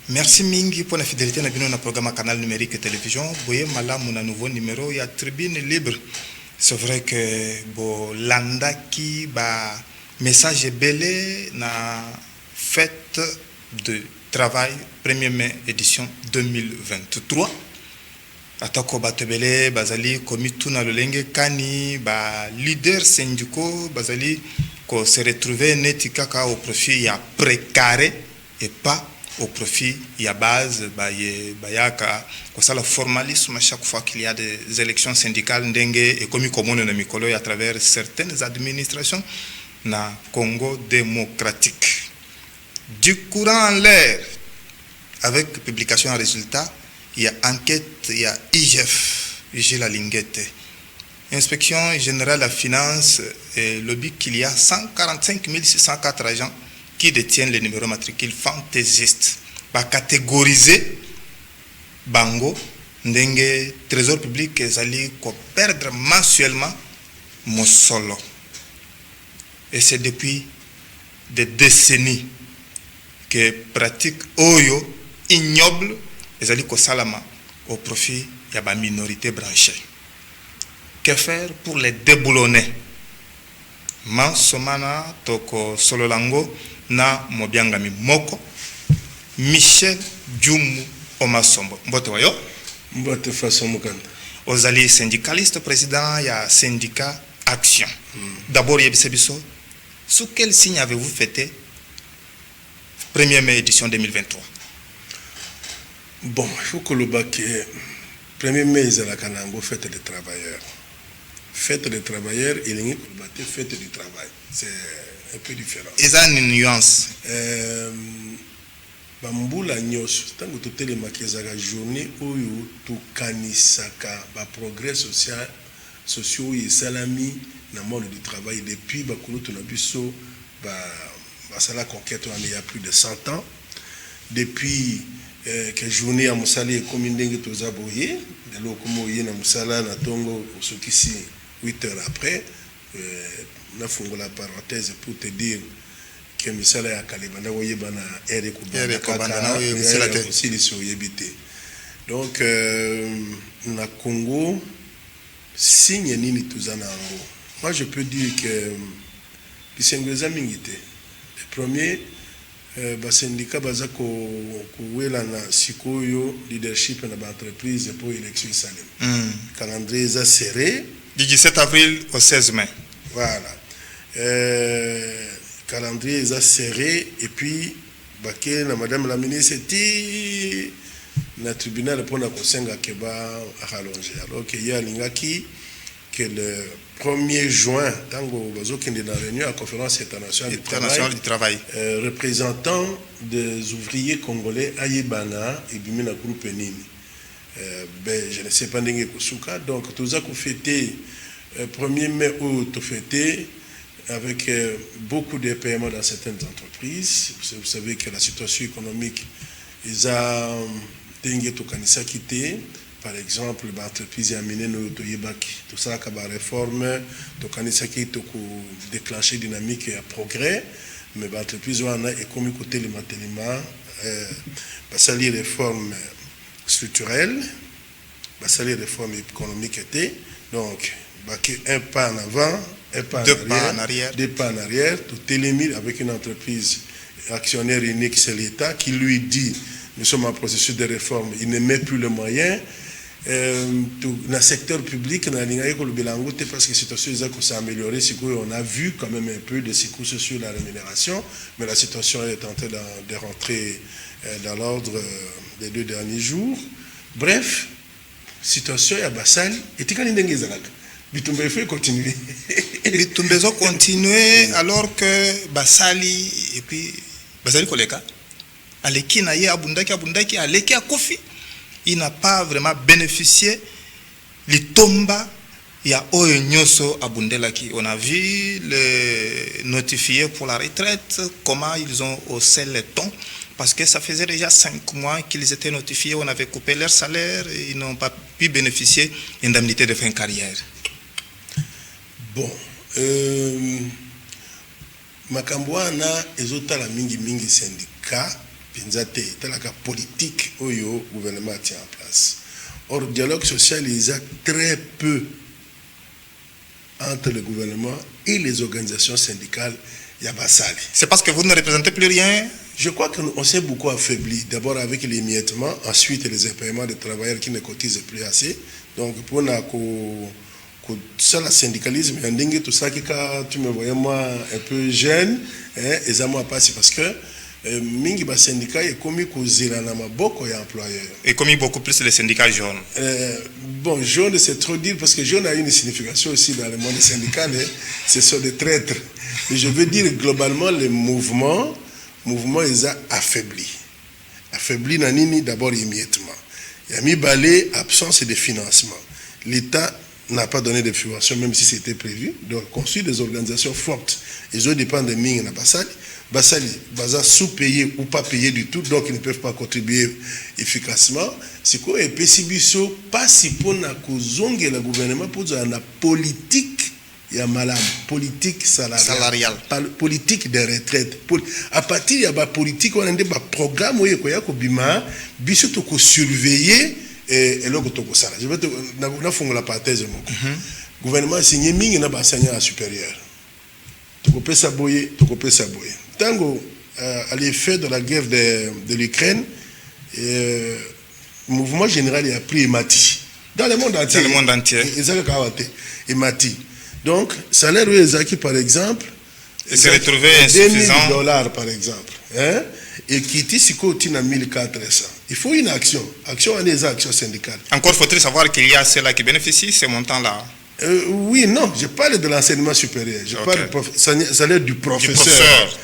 Merci Mingi pour la fidélité dans notre programme Canal numérique et télévision. Boye Malam, mon nouveau numéro, il y a Tribune Libre. C'est vrai que bon, Landaki, message belé na fête de travail 1er mai édition 2023. Atako batebele bazali komitu na lolenge kani ba leader syndicaux bazali ko se retrouver netikaka au profit ya précaré et pas au profit ya base bayaka ko sala formalisme chaque fois qu'il y a des élections syndicales ndenge et komi komone na mikolo à travers certaines administrations na Congo démocratique. Du courant en l'air avec publication en résultat. Il y a enquête, il y a IGF, IG la Linguette. Inspection générale de la finance et lobby qu'il y a 145 604 agents qui détiennent les numéros matricules fantaisistes. Catégoriser Bango, Ndenge, Trésor public et Zali, perdre mensuellement mon solo. Et c'est depuis des décennies que pratique Oyo ignoble. Les alliés Salama au profit de la minorité branchée. Que faire pour les déboulonner? Mansomana toko sololango na mobiangami moko Michel Djoumou Omasombo. Mbote wayo? Mbote façon mukanda. Aux alliés syndicalistes, président, il y a syndicat Action. D'abord, Yebisebiso, sous quel signe avez-vous fêté 1er mai édition 2023? Bon, il faut que le bac 1er mai, c'est la Kanango, fête des travailleurs. Fête des travailleurs, il y a une fête du travail. C'est un peu différent. Et ça, une nuance. Bamboula nyos, tant que tu les maquillage journée où tu kanisaka, progrès social, sociaux et salami, dans le monde du travail. Depuis, Bakulu, tu n'as plus ça, la conquête, il y a plus de 100 ans. Depuis, que journée à Moussali est comme une dingue tous aboyés, de l'eau comme au Yen à Moussala, na Tongo, ce qui s'y 8 heures après, na fungo la parenthèse pour te dire que Moussala a Kalibana, voyez, bana, ere kubana, aussi les soyébité. Donc, na Congo, signe nini tous en ango. Moi, je peux dire que, les Sengweza Mingite, le premier, syndicat baza ko wela na sikoyo leadership na entreprise pour élection Salem. Calendrier est serré du 17 avril au 16 mai. Voilà. Calendrier est serré et puis baké na madame la ministre ti na tribunal pour na kosenga keba rallonger. Alors que ya lingaki que le 1er juin, tango bazokende na réunion à la conférence internationale du travail, représentant des ouvriers congolais Ayebana et Bimina groupe Nini. Je ne sais pas ndenge kosuka, donc tout ça qu'on fêté 1er mai ou tout fêté avec beaucoup de paiements dans certaines entreprises. Vous savez que la situation économique ils a dengue to kanisa quitté. Par exemple, l'entreprise a mené tout ça, la réforme, qui a déclenché dynamique et progrès, mais l'entreprise a comme côté le matériel, les réformes structurelles, les réformes économiques étaient, donc, un pas en avant, deux pas en arrière, tout est mis avec une entreprise actionnaire unique, c'est l'État qui lui dit, nous sommes en processus de réforme, il ne met plus les moyens. Dans le secteur public, parce que la situation s'est améliorée, on a vu quand même un peu de sécurité sur la rémunération, mais la situation est en train de rentrer dans l'ordre des 2 derniers jours. Bref, situation est bassale et tu il faut continuer. Il continuer alors que Basali et puis Basali Koleka, Aleki Naye Abundaki, Aleki Kofi. Il n'a pas vraiment bénéficié du tomba. Il y a Oyenyoso à Bundelaki. On a vu le notifié pour la retraite, comment ils ont haussé les tons. Parce que ça faisait déjà 5 mois qu'ils étaient notifiés, on avait coupé leur salaire et ils n'ont pas pu bénéficier d'indemnité de fin de carrière. Bon, Makambouana et la mingi syndicat Pinzate, la politique où le gouvernement tient en place. Or, le dialogue social, il y a très peu entre le gouvernement et les organisations syndicales. C'est parce que vous ne représentez plus rien? Je crois qu'on s'est beaucoup affaibli. D'abord avec l'émiettement, ensuite les impaiements des travailleurs qui ne cotisent plus assez. Donc, pour ça, le syndicalisme, tout ça, quand tu me voyais moi un peu jeune, et ça m'a passé parce que mingi ba syndicat est commis kozela na maboko ya employeur. Et commis beaucoup plus les syndicats jaunes. Bon, jaune c'est trop dire parce que jaune a une signification aussi dans le monde syndical. Ce sont des traîtres. Et je veux dire globalement les mouvements ils ont affaibli. Affaibli nanini d'abord immédiatement. Il y a mis balai absence de financement. L'État n'a pas donné de subventions même si c'était prévu. Donc construire des organisations fortes. Ils ont dépendent de ming na basali. Basali, baza sous-payés ou pas payés du tout, donc ils ne peuvent pas contribuer efficacement. C'est quoi? Et puis, si pas si pour la gouvernement pour la politique, il y a malade, politique salariale, politique de retraite. À partir de la politique, on a un programme où il y a un surveiller et là, je vais te faire la parenthèse. Le gouvernement a signé ming na enseignant supérieur. Tu peux s'aboyer. Tango, à l'effet de la guerre de l'Ukraine, le mouvement général a pris Emati. Dans le monde entier. Emati. Donc, salaire qui par exemple, et se retrouver insuffisant. $2000 par exemple. Hein? Et qui dit à 1400. Il faut une action. Action en des actions syndicales. Encore faut-il savoir qu'il y a ceux-là qui bénéficient de ce montant-là. Oui, non, je parle de l'enseignement supérieur. Je parle du salaire du professeur.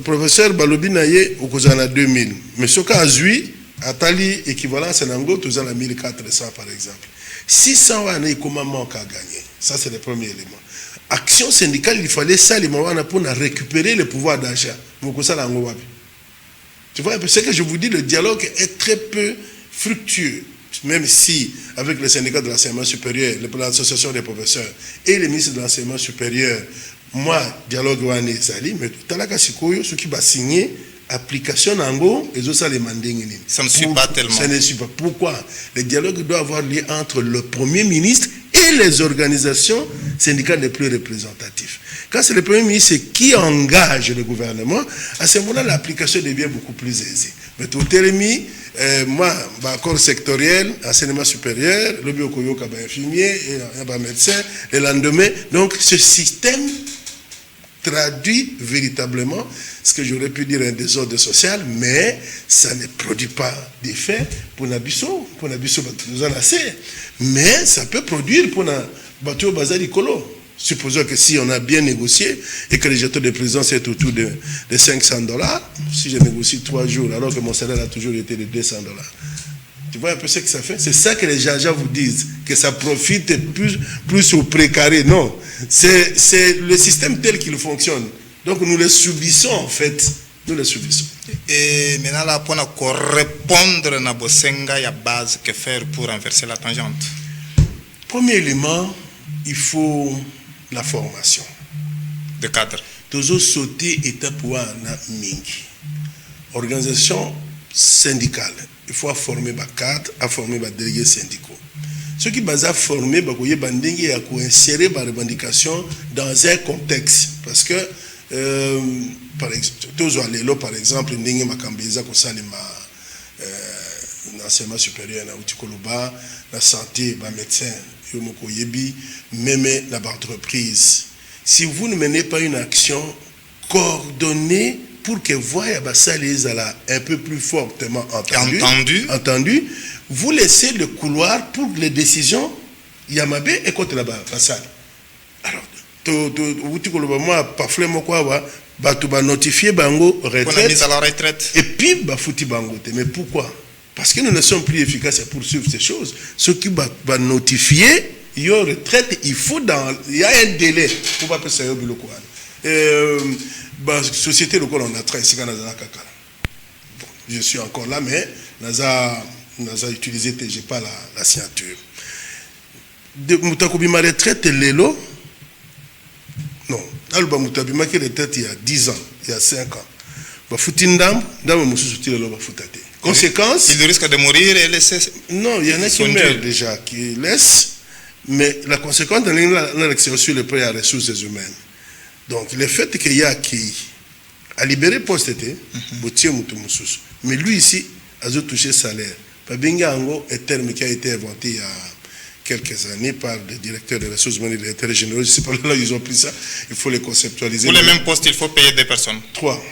Professeur Balobi Naye au Kozana 2000. Mais ce cas Zui, Atali équivalent Senango, tu as 1400 par exemple. 600 années, comment manque à gagner? Ça, c'est le premier élément. Action syndicale, il fallait ça, les moments pour récupérer le pouvoir d'achat. Tu vois, ce que je vous dis, le dialogue est très peu fructueux. Même si, avec le syndicat de l'enseignement supérieur, l'association des professeurs et les ministres de l'enseignement supérieur, moi, dialogue ouane sali, mais talaka sikoyo, ceux qui va signer application nango, et ça les mandingues. Ça ne suit pas tellement. Ça ne suit pas. Pourquoi? Le dialogue doit avoir lieu entre le Premier ministre et les organisations syndicales les plus représentatives. Quand c'est le Premier ministre qui engage le gouvernement, à ce moment-là, l'application devient beaucoup plus aisée. Mais tout est mis, moi, accord sectoriel, enseignement supérieur, le biokoyoka infirmier, et médecin, le lendemain. Donc, ce système traduit véritablement ce que j'aurais pu dire un désordre social, mais ça ne produit pas d'effet pour Nabiso, nous en assez. Mais ça peut produire pour Batio Bazali Kolo. Supposons que si on a bien négocié et que les jetons de présence est autour de $500, si je négocie 3 jours alors que mon salaire a toujours été de $200. Tu vois un peu ce que ça fait? C'est ça que les gens vous disent, que ça profite plus aux précarés. Non, c'est le système tel qu'il fonctionne. Donc nous le subissons en fait. Nous le subissons. Et maintenant, là, pour répondre à Bosenga, il y a base que faire pour renverser la tangente. Premier élément, il faut la formation. De cadre. Toujours sauter étape na mingi. Organisation syndicale. Il faut former les cadres, former les délégués syndicaux. Ceux qui sont formés, ils vont insérer les revendications dans un contexte. Parce que, par exemple, par exemple, l'enseignement supérieur, la santé, les médecins, même dans l'entreprise. Si vous ne menez pas une action coordonnée pour que voyez ça les un peu plus fortement entendu, vous laissez le couloir pour les décisions Yamabe et contre la Bassal. Alors, moi, parfois, moi, notifier Bango retraite. Et puis, fouti Bango. Mais pourquoi? Parce que nous ne sommes plus efficaces à poursuivre ces choses. Ceux qui vont notifier, il y a une retraite, il y a un délai pour pas passer au bureau. Société locale, on a travaillé bon, je suis encore là, mais nous avons utilisé, je n'ai pas la signature. Moutakobi ma retraite, Lelo, non, Alba Moutabima qui retraite il y a 10 ans, il y a 5 ans. bafuti ndambo mosusu tilelo bafuta te. Conséquence, il risque de mourir et laisser. Non, il y en a qui meurent déjà, qui laissent, mais la conséquence de l'élection sur le prêt à ressources humaines. Donc le fait qu'il y a qui a libéré poste, mais lui ici a touché salaire. Babinga Ango est un terme qui a été inventé il y a quelques années par des directeurs des ressources humaines et des directeurs généraux. Je ne sais pas là ils ont pris ça. Il faut les conceptualiser. Pour les mêmes postes, il faut payer des personnes. Trois.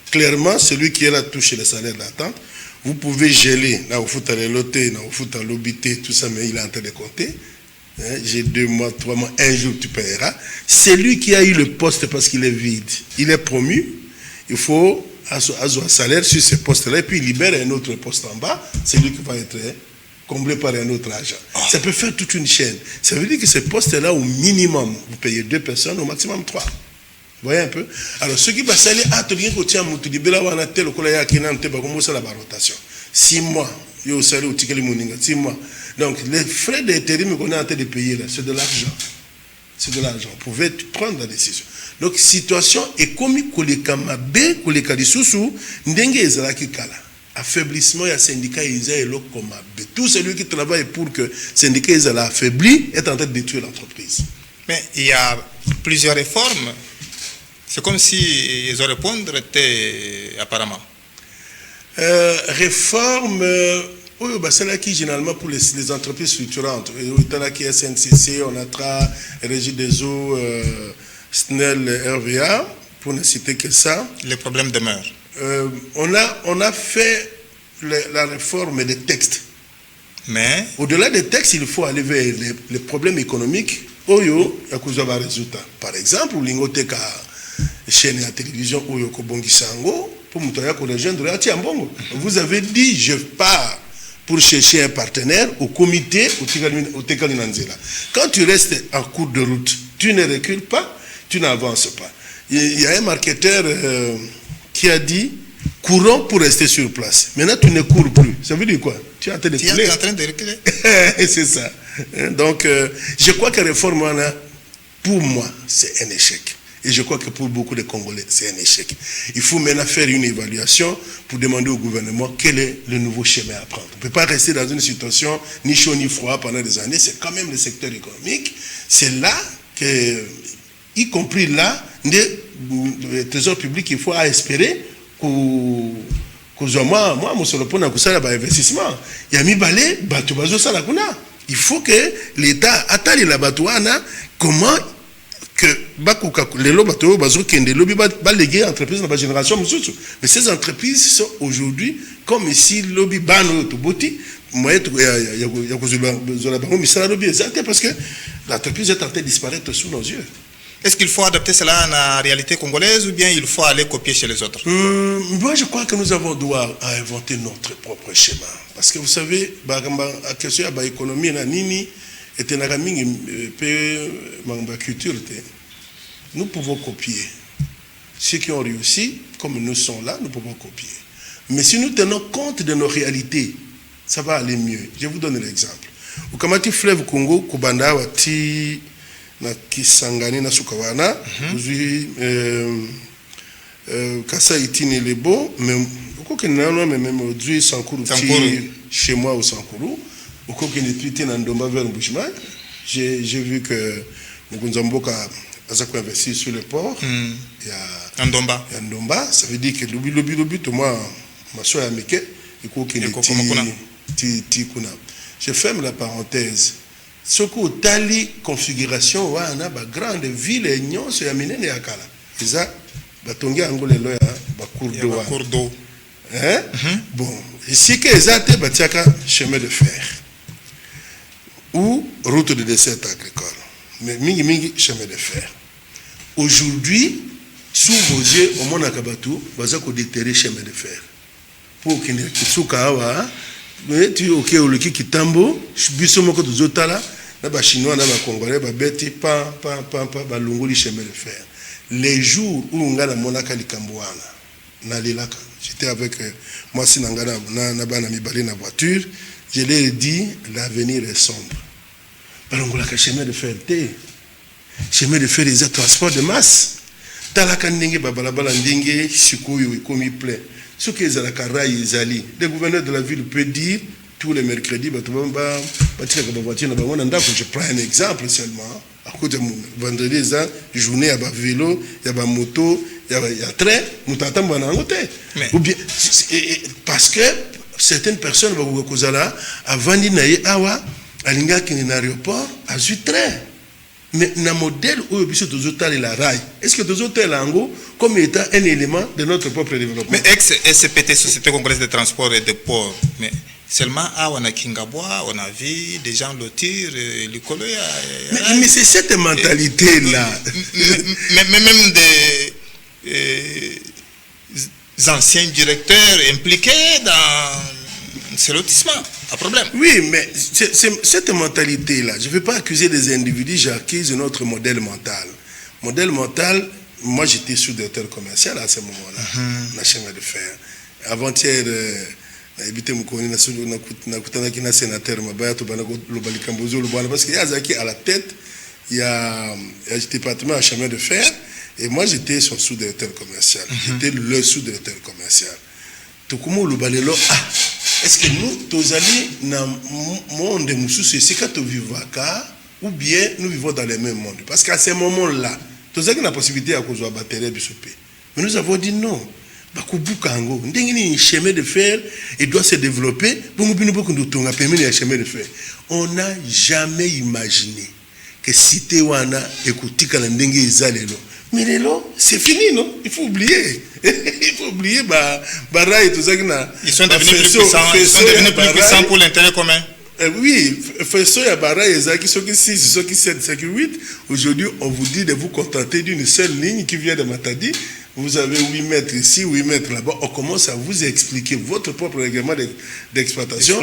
Clairement, celui qui est là touche le salaire d'attente. Vous pouvez geler, là, au foot à l'éloté, là, au foot à l'obité, tout ça, mais il est en train de compter. Hein, j'ai 2 mois, 3 mois, un jour, tu paieras. C'est lui qui a eu le poste parce qu'il est vide. Il est promu. Il faut un salaire sur ce poste-là, et puis il libère un autre poste en bas. C'est lui qui va être comblé par un autre agent. Ça peut faire toute une chaîne. Ça veut dire que ce poste-là, au minimum, vous payez 2 personnes, au maximum 3. Vous voyez un peu? Alors, ce qui va s'aller à tout le la rotation. 6 mois. 6 mois. Donc, les frais d'intérim qu'on est en train de payer là, c'est de l'argent. C'est de l'argent. Vous pouvez prendre la décision. Donc, situation est comme affaiblissement et syndicat tout celui qui travaille pour que le syndicat soit affaibli est en train de détruire l'entreprise. Mais il y a plusieurs réformes. C'est comme si ils auraient répondre était apparemment. Réforme, c'est là qui généralement pour les entreprises structurantes. On a là qui est SNCC, on a Régie des eaux, SNEL, RVA, pour ne citer que ça. Les problèmes demeurent. On a fait la réforme des textes. Mais au-delà des textes, il faut aller vers les problèmes économiques. Oyo, yakuza résultat. Par exemple, l'ingoteka chaîne à télévision Oyo Kobongisango pour Moutaya rejoindre Atiambongo. Vous avez dit je pars pour chercher un partenaire au comité au Tekalinanzela. Quand tu restes en cours de route, tu ne recules pas, tu n'avances pas. Il y a un marketeur qui a dit courons pour rester sur place. Maintenant, tu ne cours plus. Ça veut dire quoi? Tu es en train de reculer. Tu es en train de reculer. C'est ça. Donc, je crois que la réforme, pour moi, c'est un échec. Et je crois que pour beaucoup de Congolais, c'est un échec. Il faut maintenant faire une évaluation pour demander au gouvernement quel est le nouveau chemin à prendre. On ne peut pas rester dans une situation ni chaud ni froid pendant des années. C'est quand même le secteur économique. C'est là que, y compris là, le trésor public, il faut espérer moi, investissement. Il y a mis balai, il faut que l'État attende la batouana, comment que les lobbies léguer entreprises dans la génération. Mais ces entreprises sont aujourd'hui comme si lobby bano to boti parce que l'entreprise est en train de disparaître sous nos yeux. Est-ce qu'il faut adapter cela à la réalité congolaise ou bien il faut aller copier chez les autres? Moi, je crois que nous avons droit à inventer notre propre schéma. Parce que vous savez, la question de l'économie, nous pouvons copier. Ceux qui ont réussi, comme nous sommes là, nous pouvons copier. Mais si nous tenons compte de nos réalités, ça va aller mieux. Je vous donne l'exemple. Au Kamati fleuve Congo, Kubanda, Wati, na Kisangani, na Sukawana, Kasa Itini Lebo, même aujourd'hui Sankuru, chez moi au Sankuru, au Kokini Twité Nandomba vers Mbushman, j'ai vu que Mugunzamboka a investi sur le port. Il y a Ndomba. Ça veut dire que lobby, tout moi, ma soeur Amike, il faut qu'il ait kuna. Je ferme la parenthèse. Ce que tali configuration, on a une grande ville et non, c'est à Minene et à Kala. Et ça, batongi angole loya, cours d'eau. Hein? Bon, ici que exact, batiaka chemin de fer ou route de dessert agricole. Mais mingi chemin de fer. Aujourd'hui, sous vos yeux, au monde à Kabatou, vous avez déterré chemin de fer. Pour qu'il n'y ait pas de tu ok au leki kitambo, biso moko to zotala, na ba chinois na ba congolais ba beti pa ba longoli chemin de fer. Les jours où on a la monaka likamboana, na lelaka. J'étais avec moi si nangana na ba na mibali na voiture, je leur ai dit l'avenir est sombre. Balongola ka chemin de fer té. Chemin de fer des transports de masse. talaka ndenge babalabala ndenge sikoyo ekomi plein soki ezalaka rai ezali le gouverneur de la ville peut dire tous les mercredis batikaka bavoiture na bango na ndako. Je prends un exemple seulement à côté de vendredi eza journée ya bavélo ya bamoto ya train moto atambwa na yango te ou bien parce que certaines personnes bakoka kozala avandi na ye awa alingi akende na aéroport azwi train. Mais dans le modèle où nous avons la rail, est-ce que nous avons comme étant un élément de notre propre développement? Mais ex-SPT, Société Congolaise de Transport et de Port, mais seulement on a Kingabois, on a vu des gens lotir, l'école. Mais c'est cette mentalité-là. Mais même des anciens directeurs impliqués dans ce lotissement. Un problème. Oui, mais c'est cette mentalité-là. Je ne veux pas accuser les individus, j'accuse notre modèle mental. Modèle mental, moi j'étais sous-directeur commercial à ce moment-là, la chemin de fer. Avant-hier, sénateur, parce qu'il y a Zaki à la tête, il y a un département à chemin de fer, et moi j'étais son sous-directeur commercial. J'étais le sous-directeur commercial. Tout comme le balelo, est-ce que nous, tous allés dans le monde de Moussou, c'est quand nous vivons ou bien nous vivons dans le même monde? Parce qu'à ce moment-là, tous allés la possibilité à cause de la batterie. Mais nous avons dit non. Un chemin de fer, il doit se développer. On n'a jamais imaginé que si tu as écouté mais c'est fini, non? Il faut oublier. Il faut oublier. Ils sont devenus plus puissants pour l'intérêt commun. Oui, Fesso et Bara et Zaki, ceux qui 6, ceux qui 7, ceux qui 8. Aujourd'hui, on vous dit de vous contenter d'une seule ligne qui vient de Matadi. Vous avez 8 mètres ici, 8 mètres là-bas. On commence à vous expliquer votre propre règlement d'exploitation.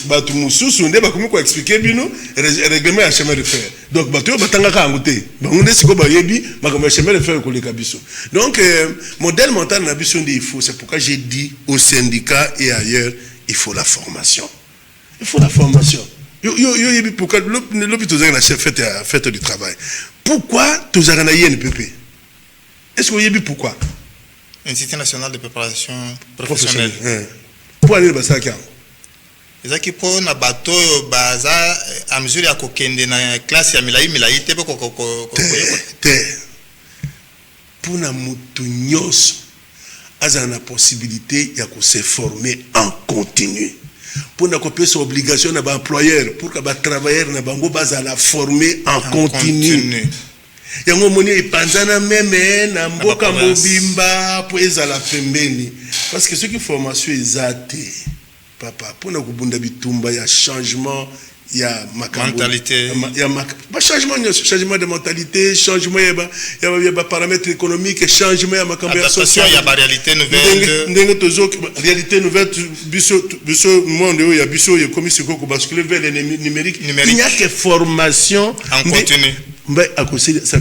Batumoussou, Sunde, comment expliquer bino règlement à chemin de fer. Donc, bateau, batanga kangote. Bangonde siko bayebi, makamba chemin de fer koleka biso. Donc, modèle mental na biso il faut. C'est pourquoi j'ai dit aux syndicats et ailleurs, il faut la formation. Il faut la formation. Pourquoi l'hôpital a fait du travail? Pourquoi tous avez un NPP? Est-ce que vous savez pourquoi? Institut national de préparation professionnelle. Pour aller au Bassaka. Les gens qui prennent un bateau, à mesure à kokende na classe ya milai te pour na mutu nyos azana possibilité ya ko se former en continu. Pour na copier son obligation na ba employeur pour que ba travailleur na bango bazala former en continu. Yango moni epanzana meme na mboka mobimba po ezala pembeni parce que ceux qui formation ezate papa pour na kubunda bitumba ya changement ya mentalité ba changement de mentalité, changement ya ba paramètres économiques, changement ya makambo social ya ba réalité nouvelle ndenge tozo réalité nouvelle biso monde ya biso ya comme ce ko basculer vers le numérique. Il n'y a que formation en continu. Mais à cause de ça,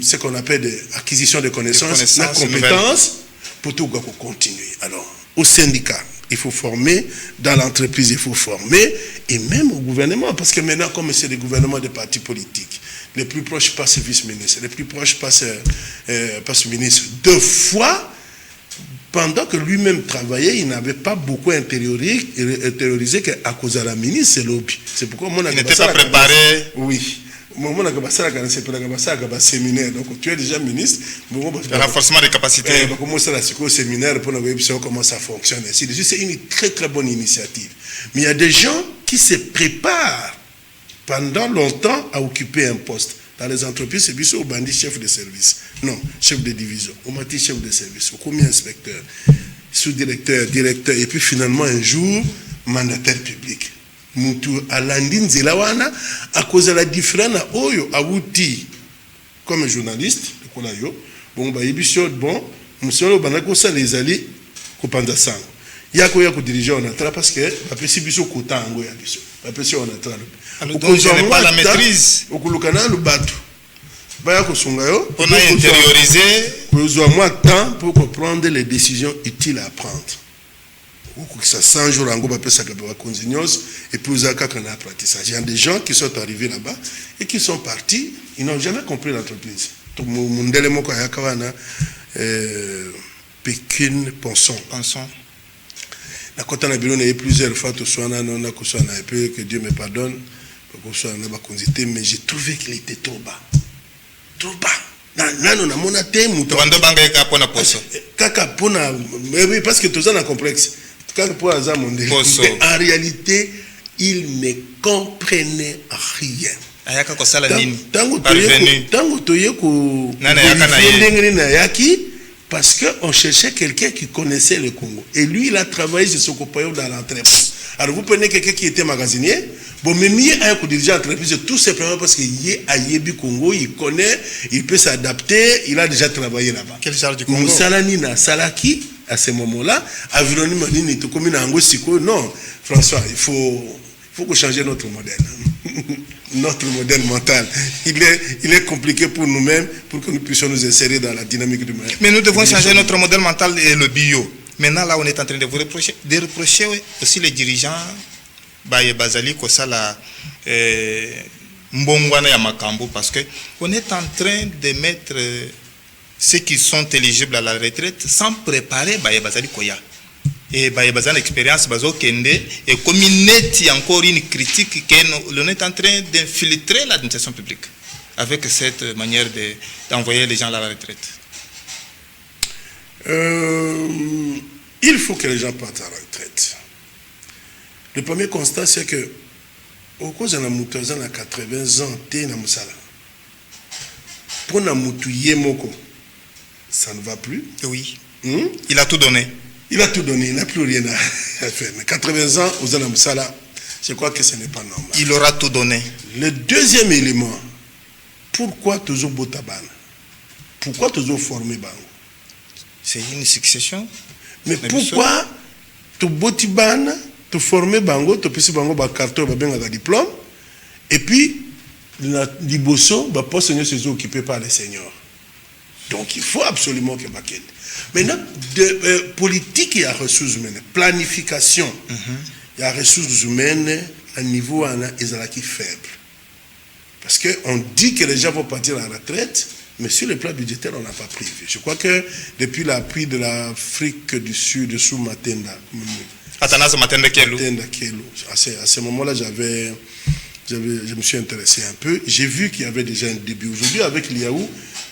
ce qu'on appelle des acquisitions de connaissances, la compétence, pour tout continuer. Alors, au syndicat, il faut former, dans l'entreprise, il faut former, et même au gouvernement, parce que maintenant, comme c'est le gouvernement des partis politiques, les plus proches passent vice-ministre, les plus proches passent ministre. Deux fois, pendant que lui-même travaillait, il n'avait pas beaucoup intériorisé qu'à cause de la ministre, c'est lobby. C'est pourquoi il n'était pas préparé. Oui. Séminaire. Donc, tu es déjà ministre. Le renforcement des capacités. Séminaire pour comment ça fonctionne. C'est une très très bonne initiative. Mais il y a des gens qui se préparent pendant longtemps à occuper un poste. Dans les entreprises, c'est plutôt au bandit chef de service. Non, chef de division. Au mati chef de service. Au commis inspecteur, sous-directeur, directeur. Et puis finalement, un jour, mandataire public. Moutou Alandine Zelawana, à cause de la différence, Oyo, Aouti, comme journaliste, bon, bah, bon, monsieur, Banakosa, les alliés, Kopanda Sang. Yako Yako dirigeant en entrant parce que, après, si Bissot Kota, Ango Yabiso. Après, si on entrant. Donc, je n'ai pas la maîtrise. Au Kulukana, le bateau. Bayako Sungayo. On a intériorisé. Besoin moins de temps pour comprendre les décisions utiles à prendre. Ça 100 jours en gros, ça et puis vous avez un apprentissage. Il y a des gens qui sont arrivés là-bas et qui sont partis, ils n'ont jamais compris l'entreprise. mundele moko ayaka wana Pékin Ponson. Na kota na biro na plusieurs fois to soana na ko soana un peu, que Dieu me pardonne, ko soana ba konzité, mais j'ai trouvé qu'il était trop bas. Trop bas. Nano na mona te muto. Wando banga eka pona poso. Kaka pona, oui, parce que tous en complexe. Kaka po aza monde. En réalité, il ne comprenait rien. Ayaka ko sala nini? Tango toye ko nana yaka na ye. Na yaki. Parce qu'on cherchait quelqu'un qui connaissait le Congo. Et lui, il a travaillé sur son compagnon dans l'entreprise. Alors vous prenez quelqu'un qui était magasinier, bon, mais il a un dirigeant d'entreprise, tout simplement parce qu'il est à Yebi Congo, il connaît, il peut s'adapter, il a déjà travaillé là-bas. Quel genre du Congo? Moussalani na Salaki, à ce moment-là, Avironi Manini, tout comme Nango Siko. Non, François, il faut que changer notre modèle. Notre modèle mental. Il est compliqué pour nous-mêmes, pour que nous puissions nous insérer dans la dynamique du monde. Mais nous devons changer notre modèle mental et le bio. Maintenant, là, on est en train de vous reprocher aussi les dirigeants, Baye Bazali, Kosala, Mbongwana Yamakambo, parce qu'on est en train de mettre ceux qui sont éligibles à la retraite sans préparer Baye Bazali Koya. Et Baye Bazali l'expérience, Bazo Kende, et comme il y a encore une critique, qu'on est en train d'infiltrer l'administration publique avec cette manière d'envoyer les gens à la retraite. Il faut que les gens partent à la retraite. Le premier constat, c'est que au cours de la 80 ans, pour la Yemoko, ça ne va plus. Oui. Il a tout donné. Il a tout donné, il n'a plus rien à faire. Mais 80 ans, aux Anamsala, je crois que ce n'est pas normal. Il aura tout donné. Le deuxième élément, pourquoi toujours Botaban? Pourquoi toujours former Bango? C'est une succession. Mais pourquoi tu Botiban, tu former Bango, tu peux Bango, ba carton, ba benga ga diplôme, et puis, le bosso, ba poste se occupé par les seigneurs. Donc il faut absolument que Bakel. Maintenant, politique et ressources humaines, planification, il y a ressources humaines à niveau qui faible. Parce qu'on dit que les gens vont partir à la retraite, mais sur le plan budgétaire, on n'a pas prévu. Je crois que depuis l'appui de l'Afrique du Sud, sous Matenda, à ce moment-là, je me suis intéressé un peu. J'ai vu qu'il y avait déjà un début. Aujourd'hui, avec l'IAU,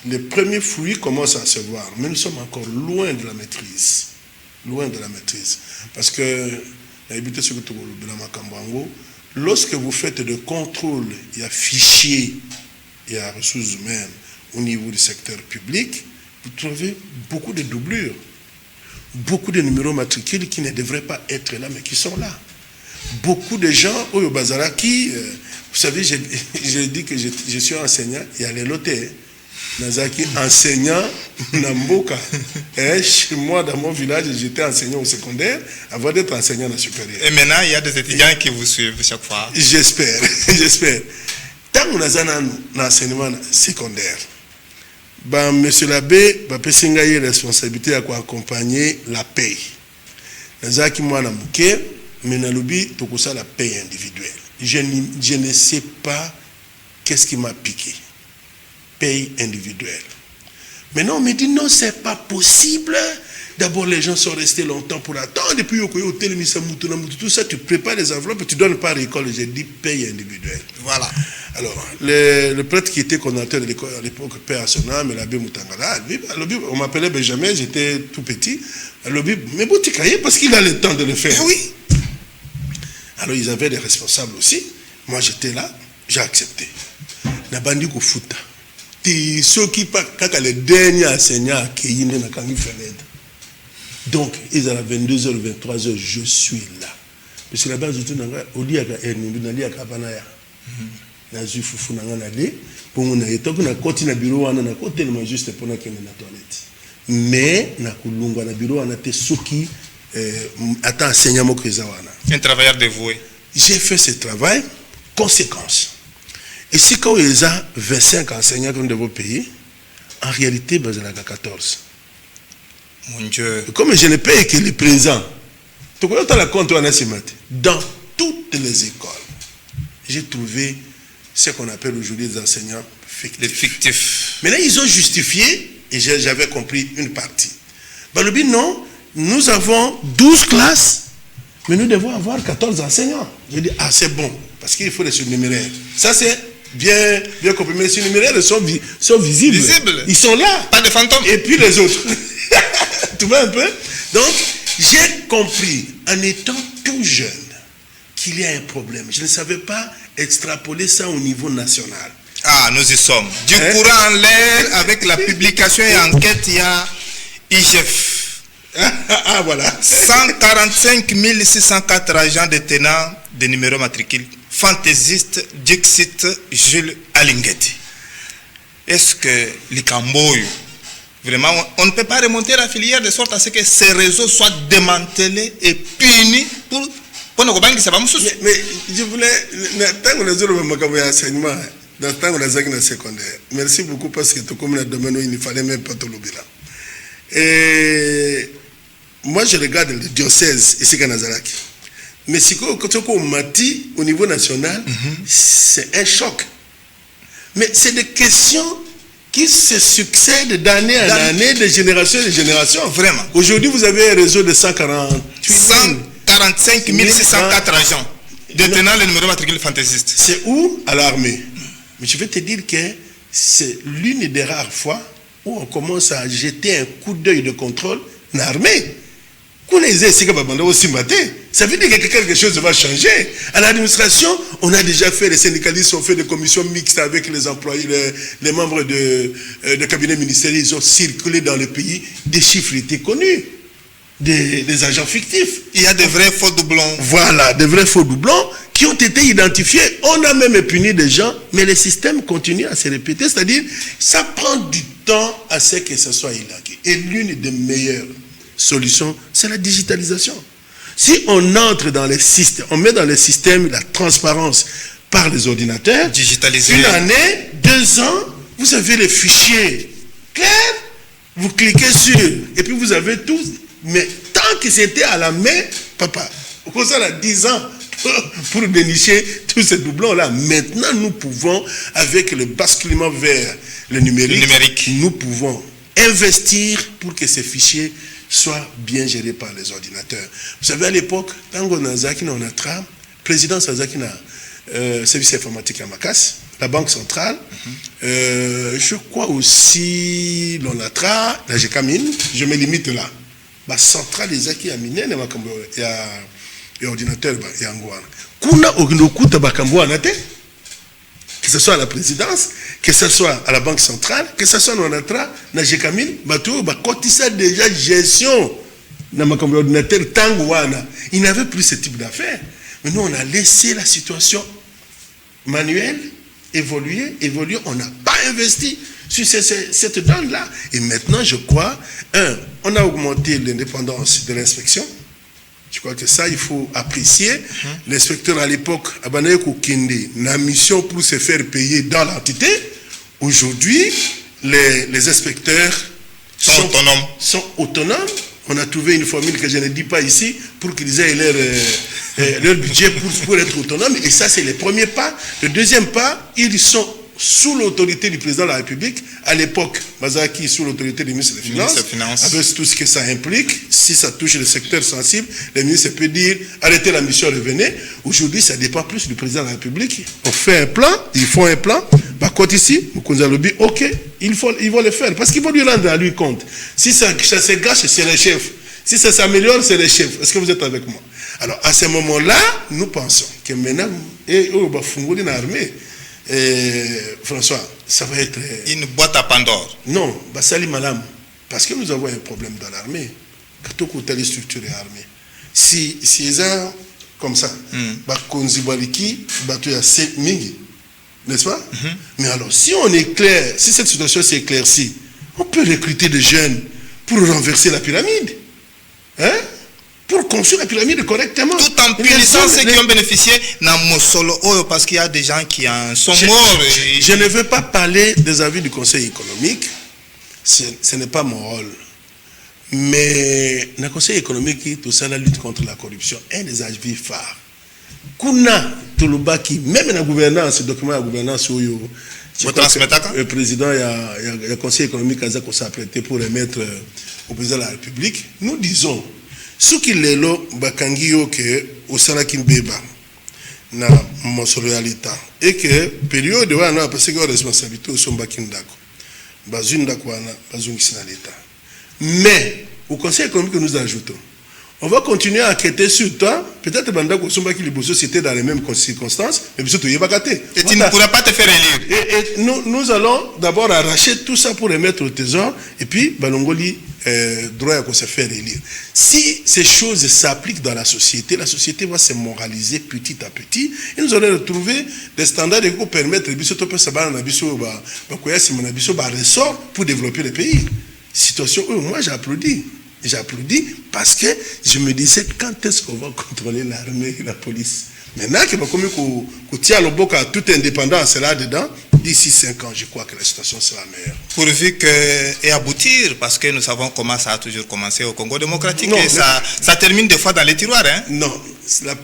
les premiers fruits commencent à se voir. Mais nous sommes encore loin de la maîtrise. Loin de la maîtrise. Parce que, lorsque vous faites des contrôles, il y a fichiers, il y a ressources humaines au niveau du secteur public, vous trouvez beaucoup de doublures. Beaucoup de numéros matricules qui ne devraient pas être là, mais qui sont là. Beaucoup de gens, au Bazaraki, vous savez, j'ai dit que je suis enseignant, il y a les lotés. Nazaki, enseignant, Namboka. Chez moi, dans mon village, j'étais enseignant au secondaire avant d'être enseignant au supérieur. Et maintenant, il y a des étudiants qui vous suivent chaque fois. J'espère, j'espère. Tant que nous avons un enseignement secondaire, monsieur l'abbé, il y a une responsabilité à accompagner la paix. Nazaki, moi, Namboka, mais nalobi tokosa la paix individuelle. Je ne sais pas qu'est-ce qui m'a piqué. Paix individuelle. Maintenant on me dit non, c'est pas possible. D'abord les gens sont restés longtemps pour attendre. Et puis tout ça, tu prépares les enveloppes et tu donnes pas à l'école. J'ai dit paix individuelle. Voilà. Alors le prêtre qui était coordinateur de l'école à l'époque, Père à son âme, l'abbé Moutangala, on m'appelait Benjamin, j'étais tout petit. Mais bon, tu cahiers parce qu'il a le temps de le faire. Oui. Alors ils avaient des responsables aussi. Moi j'étais là, j'ai accepté. Nabandi Kofuta. Ceux qui pas quand les derniers enseignants qui na kangi fenêtre. Donc ils à 22h 23h je suis là. Parce que là-bas j'étais dans Olia ka Ernindu na lia ka banaya. Na zufufu na ngana de pour na eto na koti na bureau wana na côté tellement juste pour na kende na toilette. Mais na kulungwa na bureau wana te soki attends enseignant wana. Un travailleur dévoué. J'ai fait ce travail. Conséquence. Et si quand il y a 25 enseignants dans vos pays, en réalité, il y a 14. Mon Dieu. Comme je ne paye que les présents, dans toutes les écoles, j'ai trouvé ce qu'on appelle aujourd'hui des enseignants fictifs. Les fictifs. Maintenant, ils ont justifié, et j'avais compris une partie. Balobi, non, nous avons 12 classes, mais nous devons avoir 14 enseignants. Je dis, ah, c'est bon, parce qu'il faut les surnuméraires. Ça, c'est bien compris. Mais les surnuméraires sont visibles. Ils sont là. Pas de fantômes. Et puis les autres. Tu vois un peu? Donc, j'ai compris, en étant tout jeune, qu'il y a un problème. Je ne savais pas extrapoler ça au niveau national. Ah, nous y sommes. Du courant en l'air, avec la publication et enquête, il y a IGF. Ah, voilà. 145 604 agents détenants des numéros matricules fantaisistes Dixit Jules Alingeti. Est-ce que les Camboy, vraiment, on ne peut pas remonter la filière de sorte à ce que ces réseaux soient démantelés et punis pour nous comprendre que ça va me soucier. Mais je voulais, tant que les autres me enseignement, dans le temps où les agents secondaires, merci beaucoup parce que tout comme le domaine où il ne fallait même pas tout l'oublier là. Et moi je regarde le diocèse ici à Nazaraki. Mais si on m'a dit au niveau national, c'est un choc. Mais c'est des questions qui se succèdent d'année en année, de génération en génération. Vraiment. Aujourd'hui, vous avez un réseau de 145 604 agents détenant le numéro matricule fantaisiste. C'est où? À l'armée. Mais je vais te dire que c'est l'une des rares fois où on commence à jeter un coup d'œil de contrôle dans l'armée. Ça veut dire que quelque chose va changer. À l'administration, on a déjà fait, les syndicalistes ont fait des commissions mixtes avec les employés, les membres de cabinet ministériel, ils ont circulé dans le pays, des chiffres étaient connus, des agents fictifs. Il y a de vrais faux doublons. Voilà, de vrais faux doublons qui ont été identifiés. On a même puni des gens, mais le système continue à se répéter, c'est-à-dire ça prend du temps à ce que ce soit élagué. Et l'une des meilleures solution, c'est la digitalisation. Si on entre dans les systèmes, on met dans les systèmes la transparence par les ordinateurs, digitaliser. Une année, 2 ans, vous avez les fichiers clairs, vous cliquez sur, et puis vous avez tout. Mais tant que c'était à la main, papa, ça a 10 ans pour dénicher tous ces doublons-là. Maintenant, nous pouvons, avec le basculement vers le numérique, nous pouvons investir pour que ces fichiers soit bien géré par les ordinateurs. Vous savez, à l'époque, quand on a le président Sazaki na service informatique à Makas, la Banque centrale, je crois aussi l'ONATRA, la GECAMINE, je me limite là. La centrale des acquis à Mine, il y a ordinateur, il y a Angouana. Kuna okuta bakamboana te, que ce soit à la présidence, que ce soit à la Banque centrale, que ce soit dans l'ONATRA, dans la GECAMINE, ça déjà gestion dans ma ordinateur Tangouana. Il n'avait plus ce type d'affaires. Mais nous, on a laissé la situation manuelle évoluer. On n'a pas investi sur cette donne-là. Et maintenant, je crois, on a augmenté l'indépendance de l'inspection. Je crois que ça, il faut apprécier. L'inspecteur à l'époque, Abanaye Kokende, la mission pour se faire payer dans l'entité. Aujourd'hui, les inspecteurs sont autonomes. On a trouvé une formule que je ne dis pas ici pour qu'ils aient leur budget pour être autonomes. Et ça, c'est le premier pas. Le deuxième pas, ils sont sous l'autorité du président de la République. À l'époque, Mazaki sous l'autorité du ministre des Finances. Avec tout ce que ça implique, si ça touche le secteur sensible, le ministre peut dire arrêtez la mission, revenez. Aujourd'hui, ça dépend plus du président de la République. On fait un plan, ils font un plan. Par contre, ici, Moukounzalobi, ok, ils vont le faire parce qu'il faut lui rendre à lui compte. Si ça se gâche, c'est le chef. Si ça s'améliore, c'est le chef. Est-ce que vous êtes avec moi? Alors, à ce moment-là, nous pensons que maintenant, l'armée, François, ça va être une boîte à Pandore. Non, Basali Malam, parce que nous avons un problème dans l'armée. Quand on a les structures de l'armée, si ils ont comme ça, n'est-ce pas? Mais alors, si on est clair, si cette situation s'éclaircit, on peut recruter des jeunes pour renverser la pyramide. Hein? Pour construire la pyramide correctement. Tout en punissant ceux qui ont bénéficié dans Mosolo, parce qu'il y a des gens qui en sont morts. Je ne veux pas parler des avis du Conseil économique. Ce n'est pas mon rôle. Mais le Conseil économique, tout ça, la lutte contre la corruption, un des avis phares. Kuna Tolobaki, même dans la gouvernance, le document de la gouvernance, Le président, il y a le conseil économique qui s'est apprêté pour remettre au président de la République. Nous disons, ce qui est là, c'est au Salaki Mbeba, na réalité, et que période où on a passé la responsabilité au Sombakindako, Bazundako, Bazungis l'État. Mais au conseil économique que nous ajoutons, on va continuer à enquêter sur toi. Peut-être que c'était dans les mêmes circonstances, mais et tu ne pourras pas te faire élire. Et nous allons d'abord arracher tout ça pour les mettre au trésor, et puis Balongoli droit à se faire élire. Si ces choses s'appliquent dans la société va se moraliser petit à petit, et nous allons retrouver des standards qui vont permettre ressort pour développer le pays. Situation où moi j'applaudis. J'applaudis parce que je me disais quand est-ce qu'on va contrôler l'armée et la police. Maintenant qu'il va comme qu'on tient le bloc à toute indépendance là-dedans, d'ici 5 ans, je crois que la situation sera meilleure. Pourvu et aboutir, parce que nous savons comment ça a toujours commencé au Congo démocratique, non, et ça termine des fois dans les tiroirs. Hein? Non,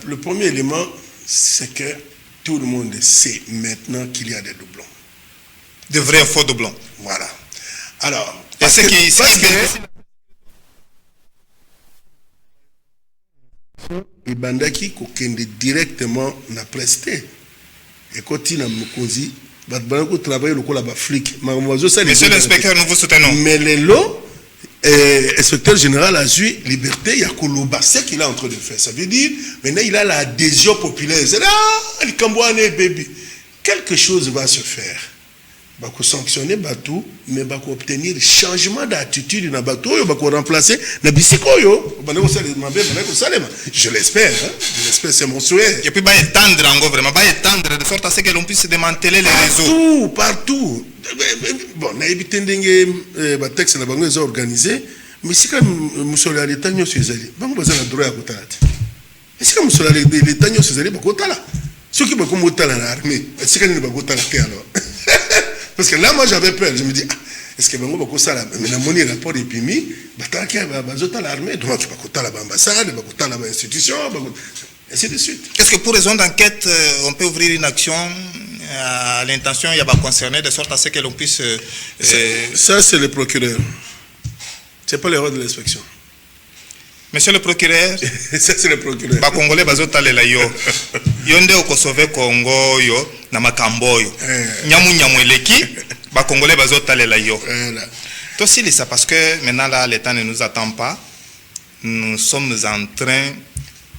le premier élément, c'est que tout le monde sait maintenant qu'il y a des doublons. De vrais faux doublons. Voilà. Alors, parce que et bandaki kokende directement na presté et quand na mokonzi batbanako travailler lokola ba flic monsieur l'inspecteur nous vous soutenons mais les lots inspecteur général a eu liberté ya koloba ce qu'il est en train de faire, ça veut dire maintenant il a l'adhésion populaire, c'est là il kambouane baby quelque chose va se faire. Bako sanctionner bateau mais bako obtenir changement d'attitude na bateau yo bako remplacer na bisikoyo banako salema banako salema je l'espère c'est mon souhait et puis ba étendre encore vraiment ba étendre de sorte à ce que l'on puisse démanteler les réseaux partout bon na ebité ndenge ba texte na bango est organisé mais si comme musolo l'état nyoso ezali bango baza na droit ya kotala te si comme musolo l'état nyoso ezali bako tala ceux qui bako motala na armée si quand bako tala te alors. Parce que là, moi, j'avais peur. Je me dis, est-ce que Bango va ça là? Mais la monnaie rapport et puis mis, l'armée, donc tu vas l'ambassade, tu vas l'institution, ainsi de suite. Est-ce que pour raison d'enquête, on peut ouvrir une action à l'intention, il y a pas concerné, de sorte à ce que l'on puisse. Ça, c'est le procureur. C'est pas l'erreur de l'inspection. Monsieur le procureur, ça c'est le procureur. Ba Congolais bazotalela yo. Yo nde okosove Congo yo na makambo yo. Nyamu eleki, ba Congolais bazotalela yo. Toi aussi ça parce que maintenant là l'État ne nous attend pas. Nous sommes en train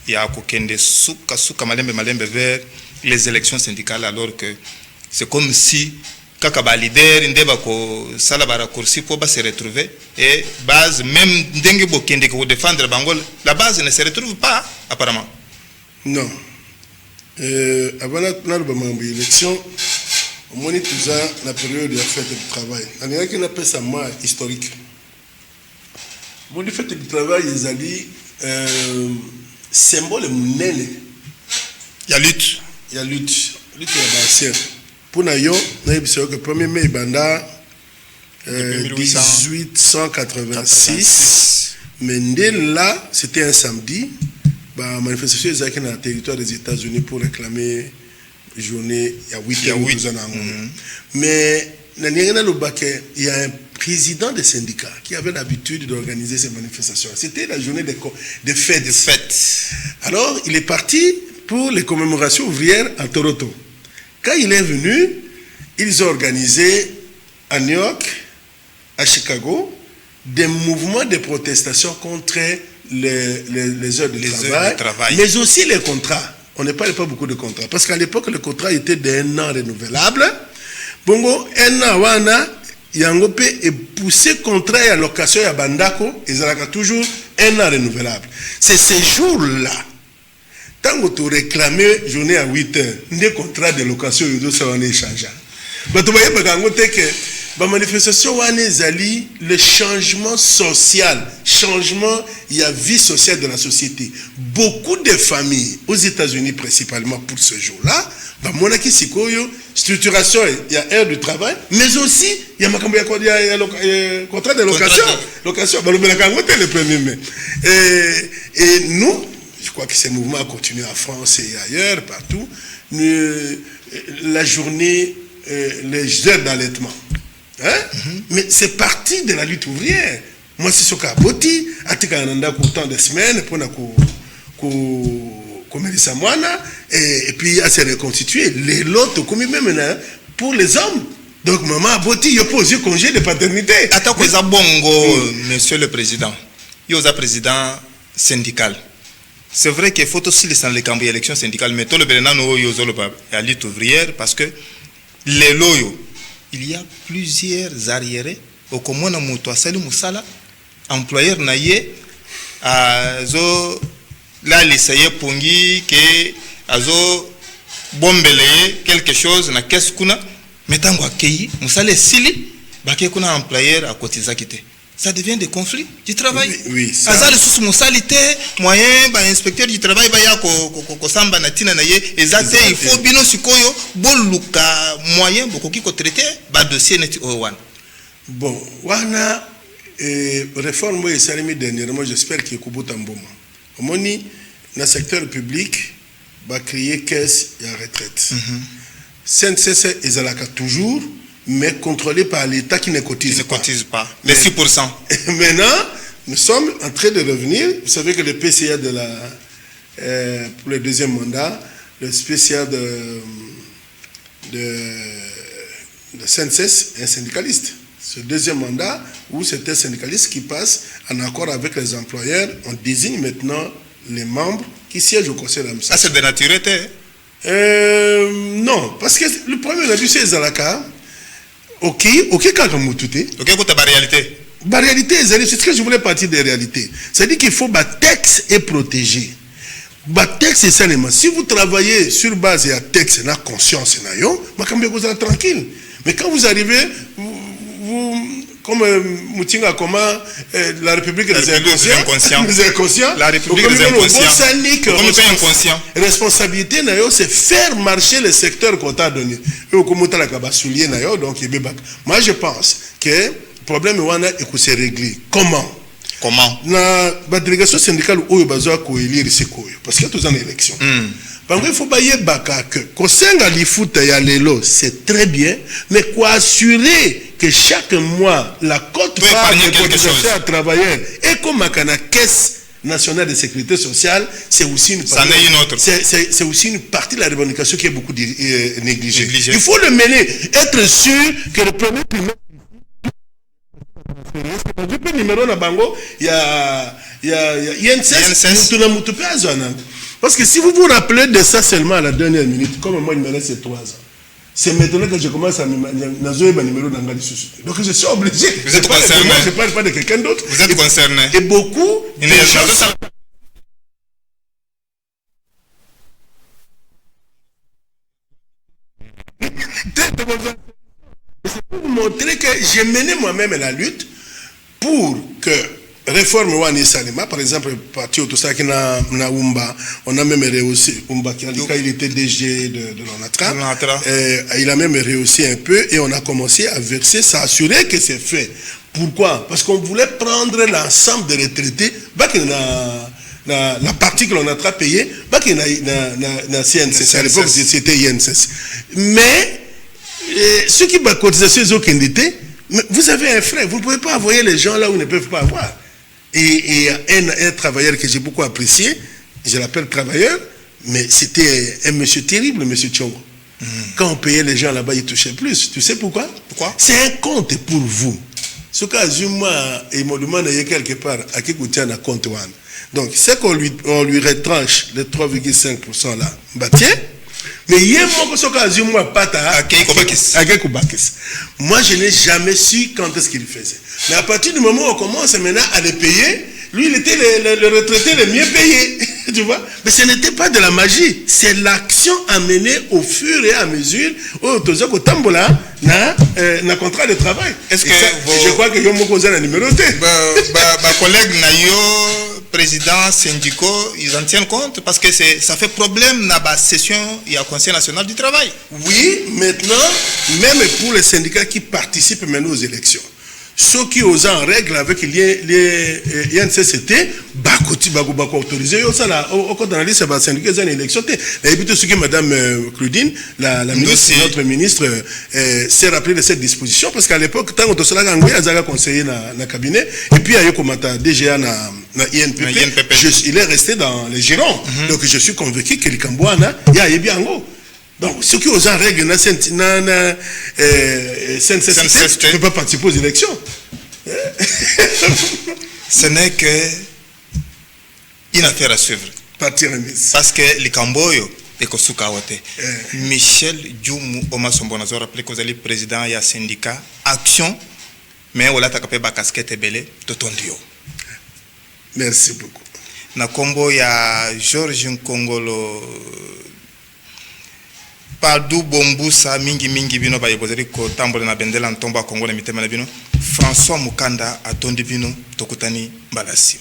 ya kokende suka malembe vers les élections syndicales alors que c'est comme si kaka ba leader ndeba ko sala ba raccourci pour se retrouver et base même ndenge bokende ko défendre Bangol la base ne se retrouve pas apparemment. Non. Avant la élection on moni tout ça la période de la fête du travail. On a qui appelle ça moi historique. Mon fête du travail ils ali symbole munene. Il y a lutte ya bassien. Pour Nayo, le 1er mai, 1886, mais dès là, c'était un samedi, la manifestation est dans le territoire des États-Unis pour réclamer journée, il y a 8 ans. Mais il y a un président des syndicats qui avait l'habitude d'organiser ces manifestations. C'était la journée des fêtes. Alors, il est parti pour les commémorations ouvrières à Toronto. Quand il est venu, ils ont organisé à New York, à Chicago, des mouvements de protestation contre les heures de travail, mais aussi les contrats. On ne parle pas beaucoup de contrats, parce qu'à l'époque, le contrat était d'un an renouvelable. Bongo, un an, wana, yangope et poussé contrat et allocation à Bandako, ils ont toujours un an renouvelable. C'est ces jours-là. Tant que tu réclames journée à 8 heures, des contrats de location, ils doivent échanger. Mais tu vois, la manifestation, le changement social, changement, il y a vie sociale de la société. Beaucoup de familles, aux États-Unis principalement pour ce jour-là, structuration, il y a heure de travail, mais aussi, il y a contrat de location. Location, le 1er mai. Et nous, je crois que ces mouvements continuent en France et ailleurs, partout. La journée les heures d'allaitement. Hein? Mais c'est parti de la lutte ouvrière. Moi, c'est ce qu'a boti, à Tikananda pour tant de semaines, pour Melissa Moana, et puis à se reconstituer. Les lots, comme même pour les hommes. Donc, maman a boti, il pose un congé de paternité. Attends, que ça bongo, monsieur le président. Il y a un président syndical. C'est vrai qu'il faut aussi les campagnes d'élection syndicale, mais tout le Bénin, il y a la lutte ouvrière parce que les loyaux, il y a plusieurs arriérés. Au commun, employeur naïe, azo là l'essayer pongi que azo bombele quelque chose na caisse kuna metango akei musale sili baké kuna employeur à cotiser quitté. Ça devient des conflits du travail. Oui, ça. Azali sous musalité moyen ba inspecteur du travail ba ya ko samba na tina na ye ezate il faut bino sikoyo boluka moyen bokoki ko traiter ba dossier net one. Bon, wana réforme et salimi dernièrement, j'espère qu'il y a un bon moment. Au moins, dans le secteur public, va créer caisse et retraite. CNCC est toujours, mais contrôlé par l'État qui ne cotise pas. Les 6%. Maintenant, nous sommes en train de revenir. Vous savez que le PCA pour le deuxième mandat, le spécial de CNCS est un syndicaliste. Ce deuxième mandat, où c'est un syndicaliste qui passe en accord avec les employeurs, on désigne maintenant les membres qui siègent au conseil d'administration. Ah, c'est de nature, non, parce que le problème là, c'est Zalaka. Ok, quand on m'a tout ok, pour ta réalité. La réalité, c'est ce que je voulais partir des réalités. C'est-à-dire qu'il faut que texte est protégé. Le texte, c'est seulement. Si vous travaillez sur base de texte, et conscience, vous êtes tranquille. Mais quand vous arrivez, comme Moutinga, comment la République des inconscients. La République des inconscients. Responsabilité, c'est faire marcher le secteur qu'on t'a donné. Moi, je pense que le problème est que c'est réglé. Comment? La délégation syndicale où il y a élire parce qu'il y a tous en élection. Il faut que c'est très bien, mais quoi assurer que chaque mois la cote part de cotisation à travailleurs et comme la caisse nationale de sécurité sociale, c'est aussi c'est aussi une partie de la revendication qui est beaucoup négligée. Il faut le mener, être sûr que le premier trimestre numéro na bango il y a parce que si vous vous rappelez de ça seulement à la dernière minute, comme moi il me reste 3 ans, c'est maintenant que je commence à numéro d'Angali Soussou. Donc je suis obligé. Vous êtes concerné. Je ne parle pas de quelqu'un d'autre. Vous êtes concerné. Et beaucoup de gens... C'est pour vous montrer que j'ai mené moi-même la lutte pour que réforme Wani Salima, par exemple, parti au Tosaki na Umba, on a même réussi, Umba qui il était DG de l'ONATRA, il a même réussi un peu et on a commencé à verser, s'assurer que c'est fait. Pourquoi? Parce qu'on voulait prendre l'ensemble des retraités, la partie que l'ONATRA payait, na CNCS, à l'époque c'était INSS. Mais, ceux qui ont cotisation, vous avez un frère, vous ne pouvez pas envoyer les gens là où ils ne peuvent pas avoir. Et un travailleur que j'ai beaucoup apprécié, je l'appelle travailleur, mais c'était un monsieur terrible, monsieur Tchongo. Quand on payait les gens là-bas, ils touchaient plus. Tu sais pourquoi? C'est un compte pour vous. Ce cas, Zuma et mon demande quelque part à qui vous tient un compte. Donc, c'est qu'on lui retranche les 3,5% là. Bah tiens, mais il y a moi, je n'ai jamais su quand est-ce qu'il faisait. Mais à partir du moment où on commence maintenant à les payer, lui, il était le retraité le mieux payé. Tu vois? Mais ce n'était pas de la magie. C'est l'action amenée au fur et à mesure au Tambola na contrat de travail. Est-ce que je crois que Yomoko a numéroté. Collègue Nayo, président syndicaux, ils en tiennent compte parce que ça fait problème dans la session et au Conseil national du travail. Oui, maintenant, même pour les syndicats qui participent maintenant aux élections, ceux qui osent en règle avec les INCCT, bakoti bako autorisé ça là au compte d'analyse ça va syndiquer une élection et puis tout ce que madame Claudine la ministre notre ministre s'est rappelé de cette disposition parce qu'à l'époque tant que cela ngwe azaka conseiller na cabinet et puis ayo komata DGA na INPP il est resté dans les girons donc je suis convaincu que Likambwana ya yebiango. Donc, ceux qui osent en règle, ne peuvent pas participer aux élections. Ce n'est qu'une affaire à suivre. Parce que les Camboyo et Kosukawote, Michel Djoumou Omasombonazo rappelé que vous allez président et syndicat Action, mais on a tapé ba casquette et belé de ton dio. Merci beaucoup. Na Combo ya Georges Nkongolo. Pardou Bombusa mingi bino ba yebozeli ko tambola na bendela ntomba Kongo na mitema na bino François Mukanda atondi bino tokutani balasi.